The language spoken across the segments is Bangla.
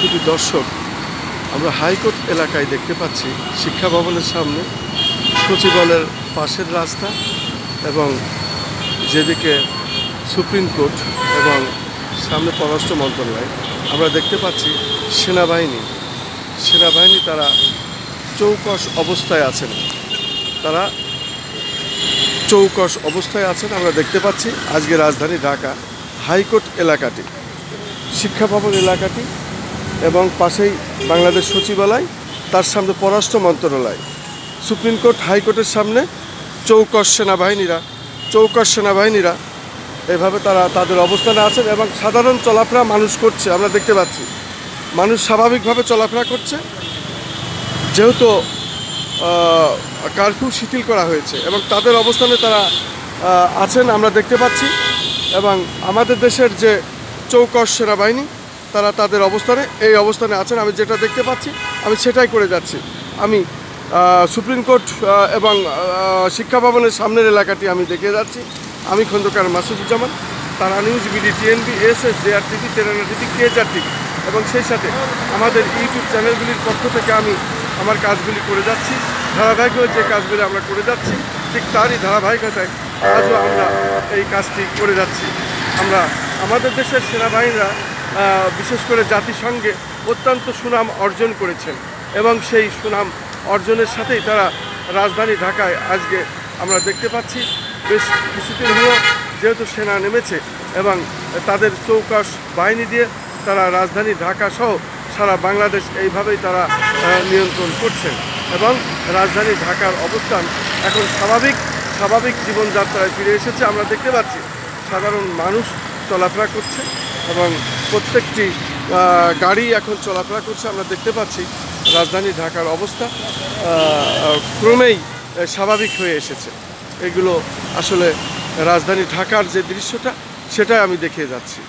উপস্থিতি দর্শক, আমরা হাইকোর্ট এলাকায় দেখতে পাচ্ছি শিক্ষা ভবনের সামনে সচিবালয়ের পাশের রাস্তা এবং যেদিকে সুপ্রিম কোর্ট এবং সামনে পররাষ্ট্র মন্ত্রণালয়, আমরা দেখতে পাচ্ছি সেনাবাহিনী তারা চৌকস অবস্থায় আছেন। আমরা দেখতে পাচ্ছি আজকে রাজধানী ঢাকা হাইকোর্ট এলাকাটি, শিক্ষা ভবন এলাকাটি এবং পাশেই বাংলাদেশ সচিবালয়, তার সামনে পররাষ্ট্র মন্ত্রণালয়, সুপ্রিম কোর্ট, হাইকোর্টের সামনে চৌকস সেনাবাহিনীরা এভাবে তারা তাদের অবস্থানে আছেন এবং সাধারণ চলাফেরা মানুষ করছে। আমরা দেখতে পাচ্ছি মানুষ স্বাভাবিকভাবে চলাফেরা করছে, যেহেতু কারফিউ শিথিল করা হয়েছে এবং তাদের অবস্থানে তারা আছেন আমরা দেখতে পাচ্ছি। এবং আমাদের দেশের যে চৌকস সেনাবাহিনী তারা তাদের এই অবস্থানে আছেন। আমি যেটা দেখতে পাচ্ছি আমি সেটাই করে যাচ্ছি। আমি সুপ্রিম কোর্ট এবং শিক্ষা ভবনের সামনের এলাকাটি আমি দেখে যাচ্ছি। আমি Khandakar Masuduzzaman, Tara news, BD, TNB, SS, JR TV, তেরানা টিভি, কেজার টিভি এবং সেই সাথে আমাদের ইউটিউব চ্যানেলগুলির পক্ষ থেকে আমি আমার কাজগুলি করে যাচ্ছি। ধারাবাহিকভাবে যে কাজগুলি আমরা করে যাচ্ছি ঠিক তারই ধারাবাহিকতায় আজও আমরা এই কাজটি করে যাচ্ছি। আমাদের দেশের সেনাবাহিনীরা বিশেষ করে জাতিসংঘে অত্যন্ত সুনাম অর্জন করেছেন এবং সেই সুনাম অর্জনের সাথেই তারা রাজধানী ঢাকায় আজকে আমরা দেখতে পাচ্ছি বেশ কিছুদিন হলো যেহেতু সেনা নেমেছে এবং তাদের চৌকস বাহিনী দিয়ে তারা রাজধানী ঢাকা সহ সারা বাংলাদেশ এইভাবেই তারা নিয়ন্ত্রণ করছেন এবং রাজধানী ঢাকার অবস্থান এখন স্বাভাবিক জীবনযাত্রায় ফিরে এসেছে। আমরা দেখতে পাচ্ছি সাধারণ মানুষ চলাফেরা করছে এবং প্রত্যেকটি গাড়ি এখন চলাফেরা করছে। আমরা দেখতে পাচ্ছি রাজধানী ঢাকার অবস্থা ক্রমেই স্বাভাবিক হয়ে এসেছে। এগুলো আসলে রাজধানী ঢাকার যে দৃশ্যটা সেটাই আমি দেখিয়ে যাচ্ছি।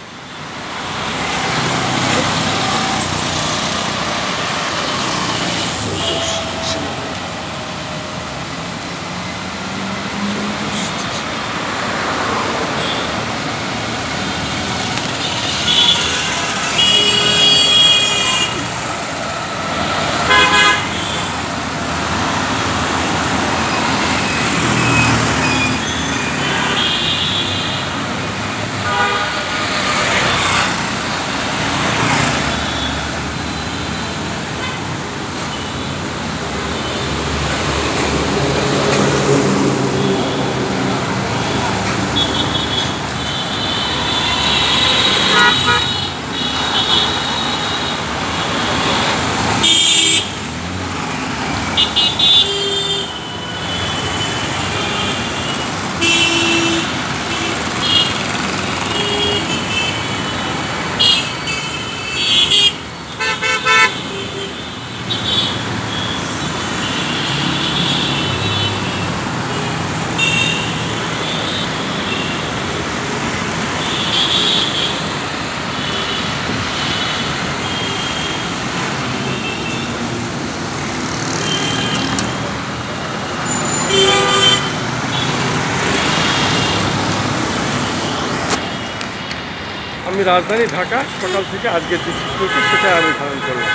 আমি রাজধানী ঢাকা সকাল থেকে আজকের যে চিত্রটি সেটা আমি ধারণ করলাম।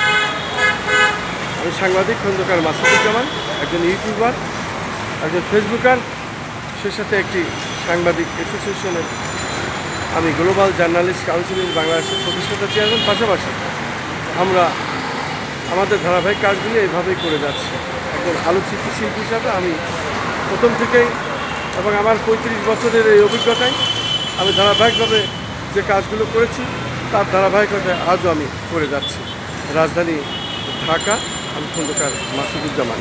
আমি সাংবাদিক খন্দকার মাসুদুজ্জামান, একজন ইউটিউবার, একজন ফেসবুকার, সে সাথে একটি সাংবাদিক অ্যাসোসিয়েশনের আমি গ্লোবাল জার্নালিস্ট কাউন্সিল ইন বাংলাদেশের প্রতিষ্ঠাতা চেয়ারম্যান। পাশাপাশি আমরা আমাদের ধারাবাহিক কাজগুলি এইভাবেই করে যাচ্ছি। একজন আলোকচিত্র শিল্পী হিসাবে আমি প্রথম থেকেই এবং আমার 35 বছরের এই অভিজ্ঞতায় আমি ধারাবাহিকভাবে যে কাজগুলো করেছি তার ধারাবাহিকতায় আজও আমি করে যাচ্ছি। রাজধানী ঢাকা, আমি খন্দকার মাসুদুজ্জামান।